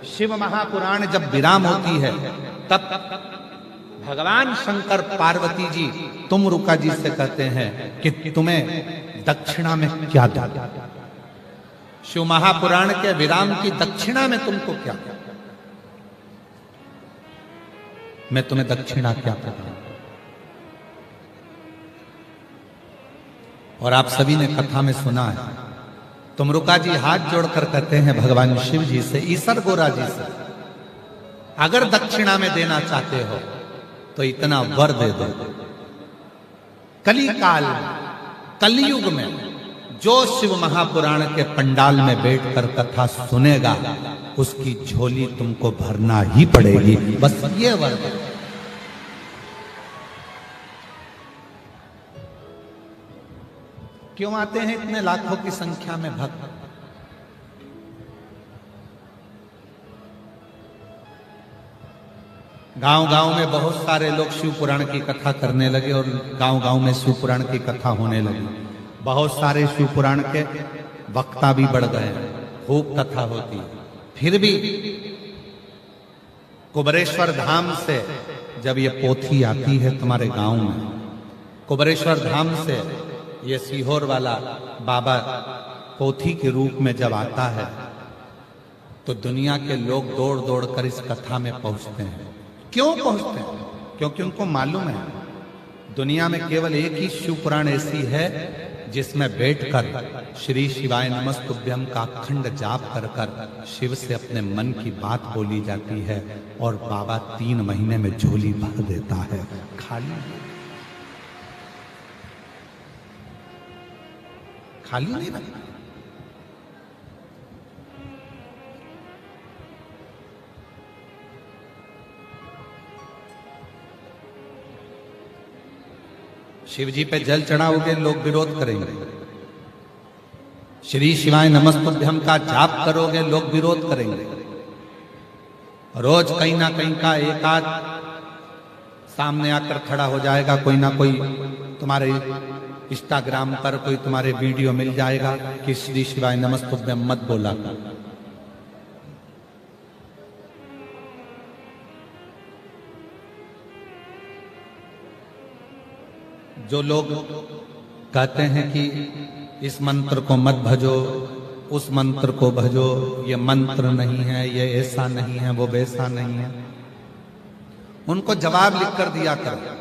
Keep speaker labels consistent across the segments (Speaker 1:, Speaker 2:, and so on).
Speaker 1: शिव महापुराण जब विराम होती है तब भगवान शंकर पार्वती जी तुम रुका जी से कहते हैं कि तुम्हें दक्षिणा में क्या दो। शिव महापुराण के विराम की दक्षिणा में तुमको क्या, मैं तुम्हें दक्षिणा क्या प्रदान। और आप सभी ने कथा में सुना है, तुम रुका जी हाथ जोड़कर कहते हैं भगवान शिव जी से, ईसर गोरा जी से, अगर दक्षिणा में देना चाहते हो तो इतना वर दे दो। कली काल कलयुग में जो शिव महापुराण के पंडाल में बैठकर कथा सुनेगा उसकी झोली तुमको भरना ही पड़ेगी, बस ये वर दो। क्यों आते हैं इतने लाखों की संख्या में भक्त? गांव-गांव में बहुत सारे लोग शिव पुराण की कथा करने लगे और गांव-गांव में शिव पुराण की कथा होने लगी। बहुत सारे शिव पुराण के वक्ता भी बढ़ गए, खूब कथा होती। फिर भी कुबरेश्वर धाम से जब ये पोथी आती है तुम्हारे गांव में, कुबरेश्वर धाम से ये सीहोर वाला बाबा पोथी के रूप में जब आता है तो दुनिया के लोग दौड़ दौड़ कर इस कथा में पहुंचते हैं। क्यों पहुंचते हैं? क्योंकि उनको मालूम है दुनिया में केवल एक ही शिव पुराण ऐसी है जिसमें बैठकर श्री शिवाय नमस्तुभ्यम का अखंड जाप कर कर शिव से अपने मन की बात बोली जाती है और बाबा 3 महीने में झोली भर देता है। खाली नहीं रखता। शिव जी पे जल चढ़ाओगे लोग विरोध करेंगे, श्री शिवाय नमस्तुभ्यम का जाप करोगे लोग विरोध करेंगे। रोज कहीं ना कहीं का एक आध सामने आकर खड़ा हो जाएगा, कोई ना कोई तुम्हारे इंस्टाग्राम पर कोई तुम्हारे वीडियो मिल जाएगा कि श्री शिवाय नमस्तुभ्यम मत बोला कर। जो लोग कहते हैं कि इस मंत्र को मत भजो, उस मंत्र को भजो, ये मंत्र नहीं है, ये ऐसा नहीं है, वो वैसा नहीं है, उनको जवाब लिख कर दिया करो।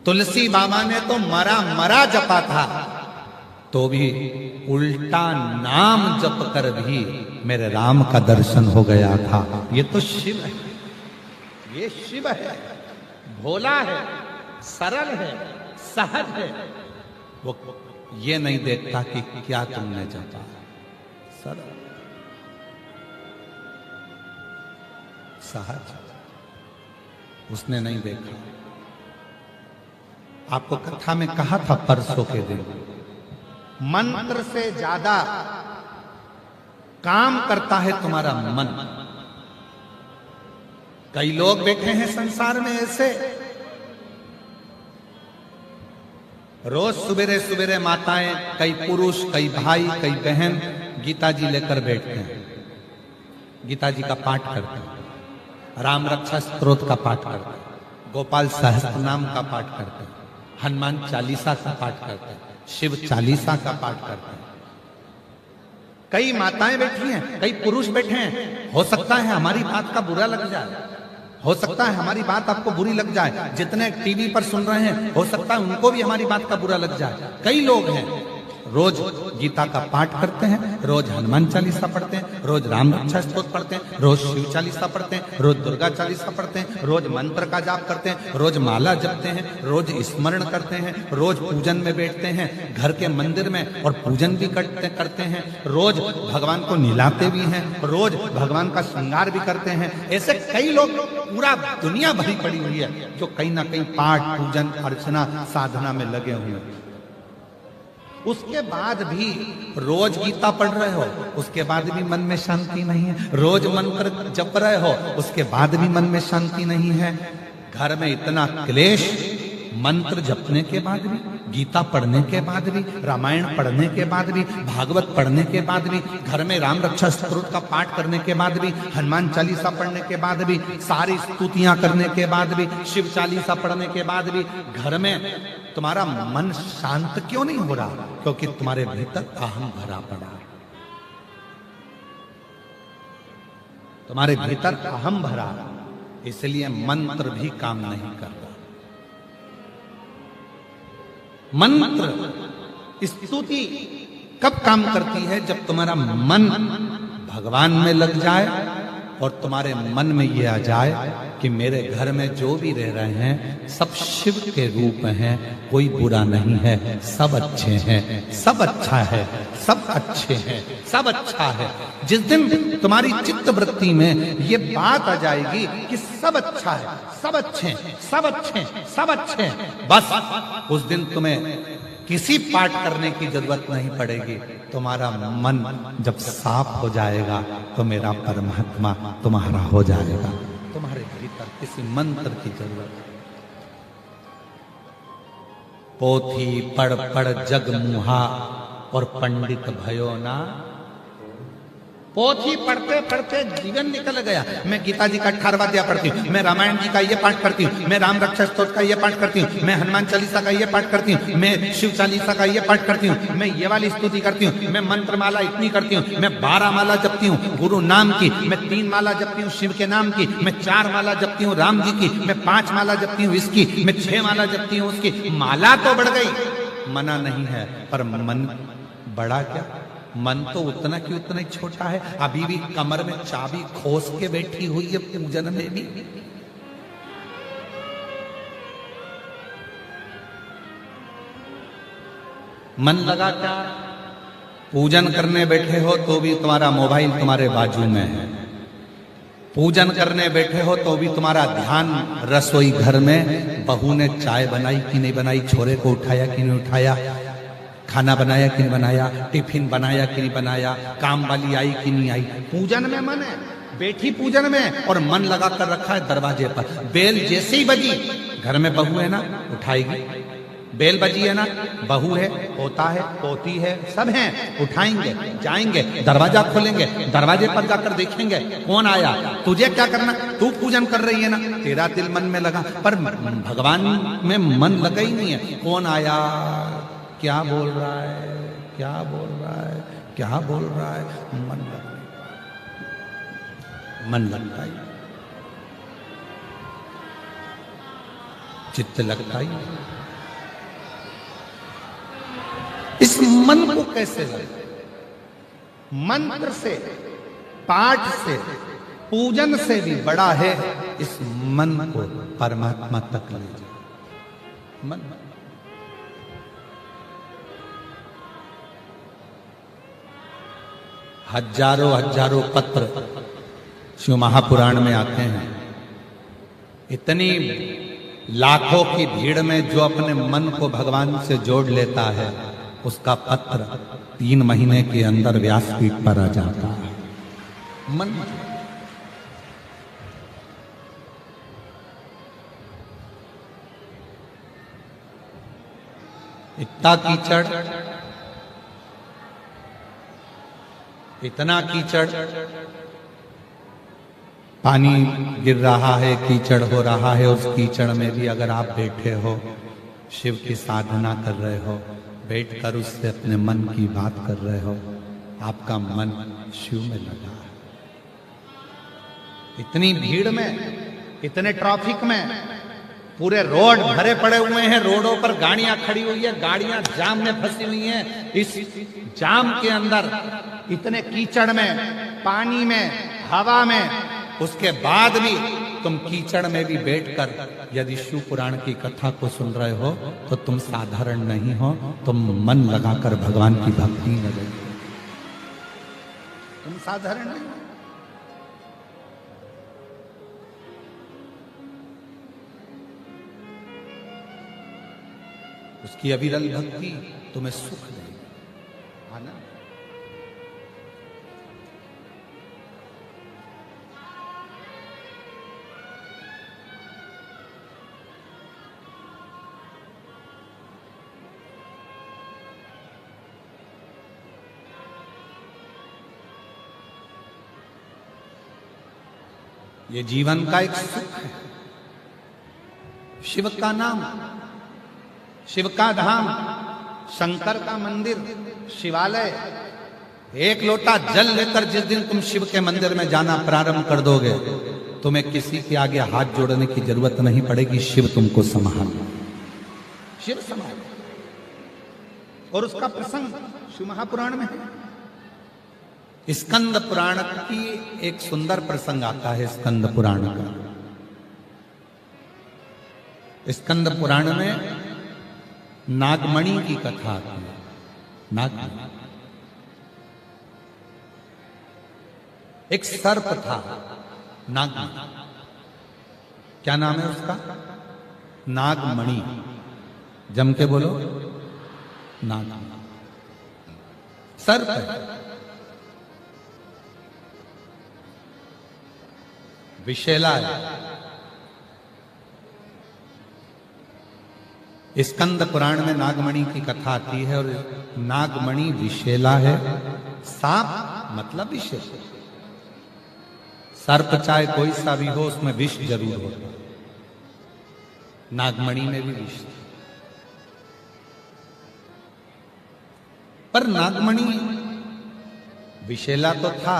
Speaker 1: तुलसी बाबा ने तो मरा मरा जपा था, तो भी उल्टा नाम जप कर भी मेरे राम का दर्शन हो गया था। ये तो शिव है, ये शिव है, भोला है, सरल है, सहज है। वो ये नहीं देखता कि क्या तुमने जपा। सरल सहज उसने नहीं देखा। आपको कथा में कहा था परसों के दिन, मंत्र से ज्यादा काम करता है तुम्हारा मन। कई लोग बैठे हैं संसार में ऐसे, रोज सुबेरे सुबेरे माताएं, कई पुरुष, कई भाई, कई बहन गीता जी लेकर बैठते हैं, गीता जी का पाठ करते हैं, राम रक्षा स्तोत्र का पाठ करते हैं, गोपाल सहस्त्र नाम का पाठ करते हैं, हनुमान चालीसा का पाठ करते हैं, शिव चालीसा का पाठ करते हैं। कई माताएं बैठी हैं, कई पुरुष बैठे हैं। हो सकता है हमारी बात का बुरा लग जाए, हो सकता है हमारी बात आपको बुरी लग जाए। जितने टीवी पर सुन रहे हैं हो सकता है उनको भी हमारी बात का बुरा लग जाए। कई लोग हैं रोज गीता का पाठ करते हैं, रोज हनुमान चालीसा पढ़ते हैं, रोज राम रक्षा स्तोत्र पढ़ते हैं, रोज शिव चालीसा पढ़ते हैं, रोज दुर्गा चालीसा पढ़ते हैं, रोज मंत्र का जाप करते हैं, रोज माला जपते हैं, रोज स्मरण करते हैं, रोज पूजन में बैठते हैं, घर के मंदिर में और पूजन भी करते हैं, रोज भगवान को नहलाते भी हैं, रोज भगवान का श्रृंगार भी करते हैं। ऐसे कई लोग, पूरा दुनिया भरी पड़ी हुई है जो कहीं ना कहीं पाठ, पूजन, अर्चना, साधना में लगे हुए हैं। उसके बाद भी रोज गीता पढ़ रहे हो, उसके बाद भी मन में शांति नहीं है। रोज मंत्र जप रहे हो, उसके बाद भी मन में शांति नहीं है। घर में इतना क्लेश, मंत्र जपने के बाद भी, गीता पढ़ने के बाद भी, रामायण पढ़ने के बाद भी, भागवत पढ़ने के बाद भी, घर में राम रक्षा स्तोत्र का पाठ करने के बाद भी, हनुमान चालीसा पढ़ने के बाद भी, सारी स्तुतियां करने के बाद भी, शिव चालीसा पढ़ने के बाद भी, घर में तुम्हारा मन शांत क्यों नहीं हो रहा? क्योंकि तुम्हारे भीतर अहम भरा पड़ा है। तुम्हारे भीतर अहम भरा, इसलिए मंत्र भी काम नहीं करता। मंत्र स्तुति कब काम करती है? जब तुम्हारा मन भगवान में लग जाए और तुम्हारे मन में ये आ जाए कि मेरे घर में जो भी रह रहे हैं सब शिव के रूप हैं, कोई बुरा नहीं है, सब अच्छे हैं, सब अच्छा है, सब अच्छे हैं, सब अच्छा है। जिस दिन तुम्हारी चित्त वृत्ति में ये बात आ जाएगी कि सब अच्छा है, सब अच्छे हैं, सब अच्छे हैं, सब अच्छे हैं, बस उस दिन तुम्हें किसी पाठ करने की जरूरत नहीं पड़ेगी। तुम्हारा मन जब साफ हो जाएगा तो मेरा परमात्मा तुम्हारा हो जाएगा। तुम्हारे भीतर किसी मंत्र की जरूरत नहीं। पोथी पढ़ पढ़ जग मुहा और पंडित भयो ना। पोथी पढ़ते पढ़ते जीवन निकल गया। मैं गीता जी का 18वां अध्याय पढ़ती हूँ, मैं रामायण जी का ये पाठ करती हूँ, मैं राम रक्षा स्तोत्र का ये पाठ करती हूँ, मैं हनुमान चालीसा का ये पाठ करती हूँ, मैं शिव चालीसा का ये पाठ करती हूँ, मैं ये वाली स्तुति करती हूँ, मैं मंत्र माला इतनी करती हूँ, मैं 12 माला जपती हूँ गुरु नाम की, मैं 3 माला जपती हूँ शिव के नाम की, मैं 4 माला जपती हूँ राम जी की, मैं 5 माला जपती हूँ इसकी, मैं 6 माला जपती हूँ उसकी। माला तो बढ़ गई, मना नहीं है, पर मन बड़ा क्या? मन तो उतना की उतना ही छोटा है। अभी भी कमर में चाबी खोस के बैठी हुई है पूजन में भी। मन लगा क्या? पूजन करने बैठे हो तो भी तुम्हारा मोबाइल तुम्हारे बाजू में है। पूजन करने बैठे हो तो भी तुम्हारा ध्यान रसोई घर में, बहू ने चाय बनाई कि नहीं बनाई, छोरे को उठाया कि नहीं उठाया, खाना बनाया कि नहीं बनाया, टिफिन बनाया कि नहीं बनाया, काम वाली आई कि नहीं आई। पूजन में मन है, बैठी पूजन में और मन लगा कर रखा है दरवाजे पर। बेल जैसे ही बजी, घर में बहू है ना, उठाएगी। बेल बजी है ना, बहू है, पोता है, पोती है, सब हैं, उठाएंगे, जाएंगे, दरवाजा खोलेंगे, दरवाजे पर जाकर देखेंगे कौन आया। तुझे क्या करना, तू पूजन कर रही है ना, तेरा दिल मन में लगा, पर भगवान में मन लगा ही नहीं है। कौन आया, क्या बोल रहा है, क्या बोल रहा है, क्या बोल रहा है, मन लगता है, मन लगता ही, चित्त लगता ही। इस मन को कैसे लगे? मंत्र से, पाठ से, पूजन से भी बड़ा है इस मन को परमात्मा तक ले जाए। मन हजारों हजारों पत्र शिव महापुराण में आते हैं। इतनी लाखों की भीड़ में जो अपने मन को भगवान से जोड़ लेता है, उसका पत्र 3 महीने के अंदर व्यासपीठ पर आ जाता है। मन इतना कीचड़, इतना कीचड़, पानी गिर रहा है, कीचड़ हो रहा है, उस कीचड़ में भी अगर आप बैठे हो, शिव की साधना कर रहे हो, बैठकर उससे अपने मन की बात कर रहे हो, आपका मन शिव में लगा है। इतनी भीड़ में, इतने ट्रैफिक में, पूरे रोड भरे पड़े हुए हैं, रोडों पर गाड़ियां खड़ी हुई है, गाड़ियां जाम में फंसी हुई हैं। इस जाम के अंदर, इतने कीचड़ में, पानी में, हवा में, उसके बाद भी तुम कीचड़ में भी बैठकर यदि शिव पुराण की कथा को सुन रहे हो तो तुम साधारण नहीं हो, तुम मन लगाकर भगवान की भक्ति में लगे, तुम साधारण नहीं हो। उसकी अविरल भक्ति तुम्हें सुख देगी, आनंद। ये जीवन का एक सुख है। शिव का नाम, शिव का धाम, शंकर का मंदिर, शिवालय। एक लोटा जल लेकर जिस दिन तुम शिव के मंदिर में जाना प्रारंभ कर दोगे, तुम्हें किसी के आगे हाथ जोड़ने की जरूरत नहीं पड़ेगी। शिव तुमको संभाल, शिव संभाल। और उसका प्रसंग शिव महापुराण में है। स्कंद पुराण की एक सुंदर प्रसंग आता है। स्कंद पुराण का, स्कंद पुराण में नागमणि की कथा आती है। नागमणि एक सर्प था, नागमणि। क्या नाम है उसका? नागमणि। जम के बोलो, नागमणि। सर्प है, विषैला है। स्कंद पुराण में नागमणि की कथा आती है और नागमणि विषैला है। सांप मतलब विष। सर्प चाहे कोई सा भी हो, उसमें विष जरूर होता। नागमणि में भी विष। पर नागमणि विषैला तो था।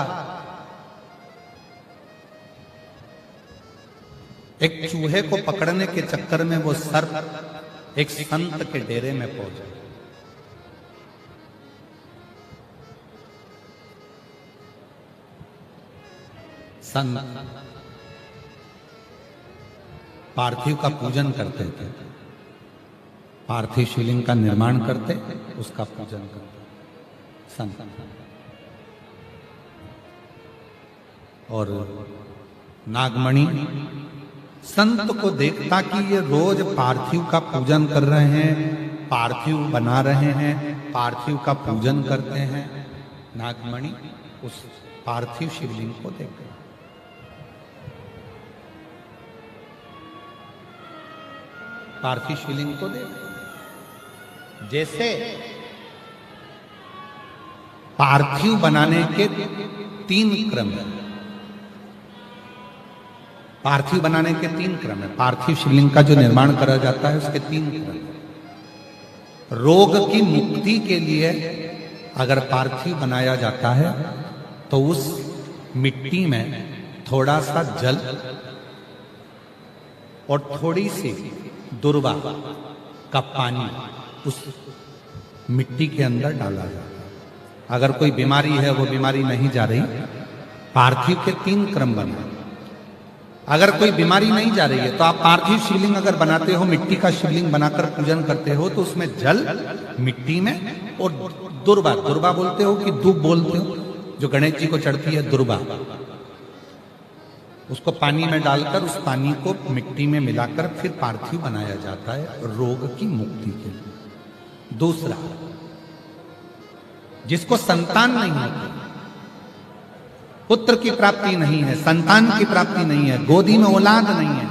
Speaker 1: एक चूहे को पकड़ने के चक्कर में वो सर्प एक संत के डेरे में पहुंचा। संत पार्थिव का पूजन करते थे। पार्थिव शिवलिंग का निर्माण करते, उसका पूजन करते संत। और नागमणि संत को देखता कि ये रोज पार्थिव का पूजन कर रहे हैं, पार्थिव बना रहे हैं, पार्थिव का पूजन करते हैं। नागमणि उस पार्थिव शिवलिंग को देखते, पार्थिव शिवलिंग को देखते। जैसे पार्थिव बनाने के 3 क्रम है। पार्थिव बनाने के 3 क्रम है। पार्थिव शिवलिंग का जो निर्माण करा जाता है उसके 3 क्रम है। रोग की मुक्ति के लिए अगर पार्थिव बनाया जाता है तो उस मिट्टी में थोड़ा सा जल और थोड़ी सी दुर्वा का पानी उस मिट्टी के अंदर डाला जाता है। अगर कोई बीमारी है, वो बीमारी नहीं जा रही, पार्थिव के 3 क्रम बना। अगर कोई बीमारी नहीं जा रही है तो आप पार्थिव शिवलिंग अगर बनाते हो, मिट्टी का शिवलिंग बनाकर पूजन करते हो, तो उसमें जल मिट्टी में और दुर्वा, दुर्वा बोलते हो कि दूब बोलते हो, जो गणेश जी को चढ़ती है दुर्वा, उसको पानी में डालकर उस पानी को मिट्टी में मिलाकर फिर पार्थिव बनाया जाता है रोग की मुक्ति के लिए। दूसरा, जिसको संतान नहीं होती, पुत्र की प्राप्ति नहीं है, संतान की प्राप्ति नहीं है, गोदी में औलाद नहीं है,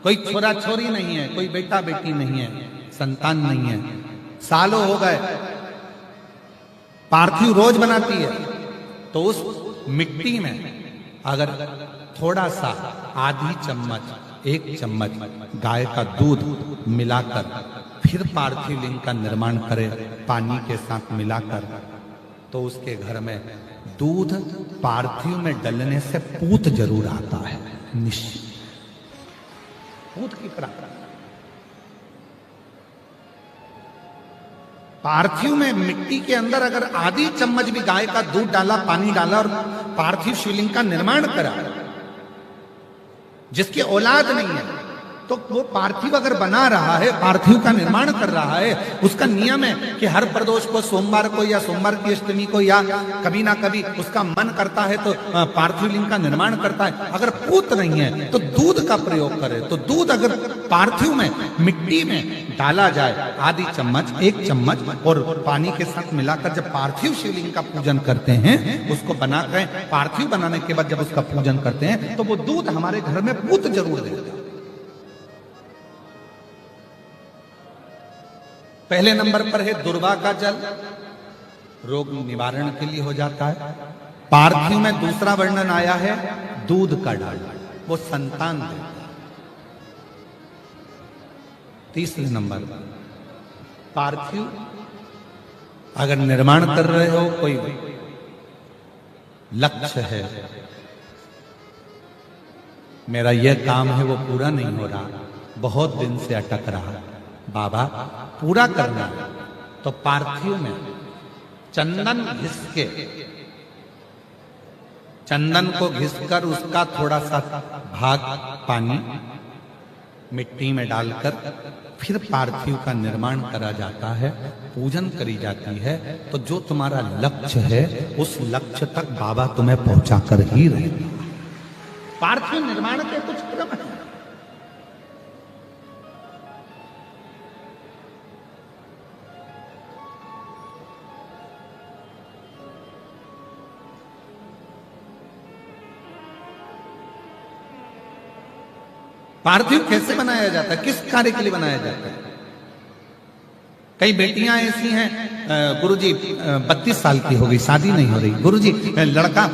Speaker 1: कोई छोरा छोरी नहीं है, कोई बेटा बेटी नहीं है, संतान नहीं है, सालों हो गए, पार्थिव रोज बनाती है, तो उस मिट्टी में अगर थोड़ा सा आधी चम्मच, 1 चम्मच गाय का दूध मिलाकर फिर पार्थिव लिंग का निर्माण करे, पानी के साथ मिलाकर, तो उसके घर में दूध पार्थिव में डलने से पूत जरूर आता है, निश्चित। पूत की प्राप्ति। पार्थिव में मिट्टी के अंदर अगर आधी चम्मच भी गाय का दूध डाला, पानी डाला और पार्थिव शिवलिंग का निर्माण करा, जिसकी औलाद नहीं है, तो वो पार्थिव अगर बना रहा है, पार्थिव का निर्माण कर रहा है, उसका नियम है कि हर प्रदोष को, सोमवार को या सोमवार की अष्टमी को या कभी ना कभी उसका मन करता है तो पार्थिव लिंग का निर्माण करता है। अगर पूत नहीं है तो दूध का प्रयोग करे। तो दूध अगर पार्थिव में मिट्टी में डाला जाए, आधी चम्मच, 1 चम्मच, और पानी के साथ मिलाकर जब पार्थिव शिवलिंग का पूजन करते हैं, उसको बनाकर पार्थिव बनाने के बाद जब उसका पूजन करते हैं, तो वो दूध हमारे घर में पूत जरूर देता है। पहले नंबर पर है दुर्वा का जल, रोग निवारण के लिए हो जाता है। पार्थिव में दूसरा वर्णन आया है दूध का डालना। वो संतान देता है। तीसरे नंबर पर पार्थिव अगर निर्माण कर रहे हो, कोई लक्ष्य है, मेरा यह काम है वो पूरा नहीं हो रहा, बहुत दिन से अटक रहा, बाबा पूरा करना है, तो पार्थिव में चंदन घिस के, चंदन को घिसकर उसका थोड़ा सा भाग पानी मिट्टी में डालकर फिर पार्थिव का निर्माण करा जाता है, पूजन करी जाती है। तो जो तुम्हारा लक्ष्य है उस लक्ष्य तक बाबा तुम्हें पहुंचा कर ही रहेगा। पार्थिव निर्माण के कुछ क्रम है। पार्थिव कैसे बनाया जाता है, किस कार्य के लिए बनाया जाता है? कई बेटियां ऐसी हैं, गुरुजी 32 साल की हो गई, शादी नहीं हो रही। गुरुजी लड़का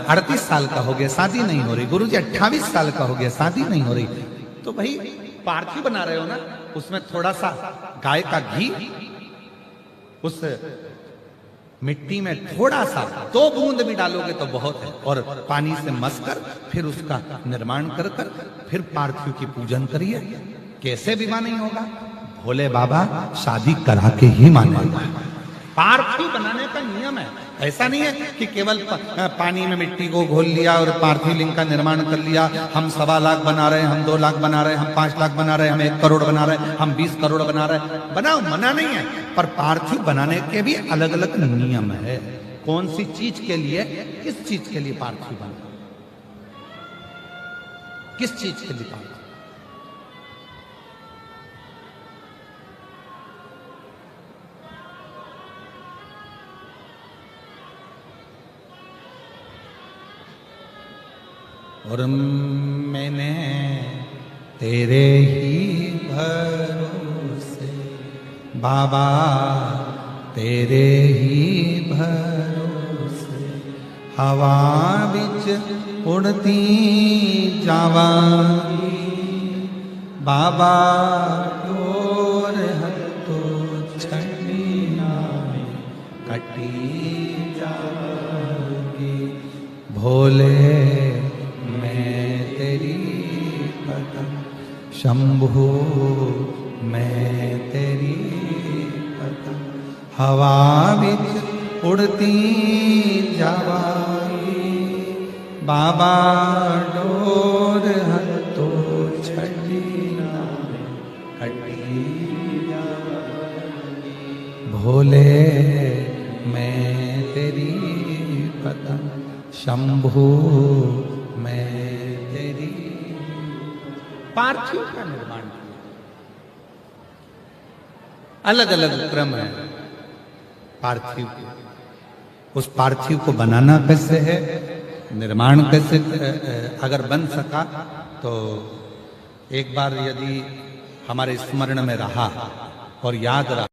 Speaker 1: 38 साल का हो गया, शादी नहीं हो रही। गुरुजी 28 साल का हो गया, शादी नहीं हो रही। तो भाई पार्थिव बना रहे हो ना, उसमें थोड़ा सा गाय का घी उस मिट्टी में थोड़ा सा 2 बूंद भी डालोगे तो बहुत है, और पानी से मसकर फिर उसका निर्माण कर फिर पार्थिव की पूजन करिए। कैसे विवाह नहीं होगा? भोले बाबा शादी करा के ही मानेगा। पार्थिव बनाने का नियम है। ऐसा नहीं है कि केवल पानी में मिट्टी को घोल लिया और पार्थिव लिंग का निर्माण कर लिया। हम 1.25 लाख बना रहे हैं, हम 2 लाख बना रहे हैं, हम 5 लाख बना रहे हैं, हम 1 करोड़ बना रहे हैं, हम 20 करोड़ बना रहे हैं। बनाओ, मना नहीं है, पर पार्थिव बनाने के भी अलग अलग नियम है। कौन सी चीज के लिए, किस चीज के लिए पार्थिव बना, किस चीज के लिए पार्थिव? और मैंने तेरे ही भरोसे बाबा, तेरे ही भरोसे हवा बिच उड़ती जावांगी बाबा, डोर हथो छड़ी नामे कटी जावांगी। भोले शंभु मैं तेरी पता, हवा बिच उड़ती जावाई बाबा, डोर हथो छड़ी नामे कटी जावाई। भोले मैं तेरी पता, शंभु मैं तेरी। पार्थिव का निर्माण किया, अलग अलग क्रम है पार्थिव के। उस पार्थिव को बनाना कैसे है, निर्माण कैसे, अगर बन सका तो एक बार यदि हमारे स्मरण में रहा और याद रहा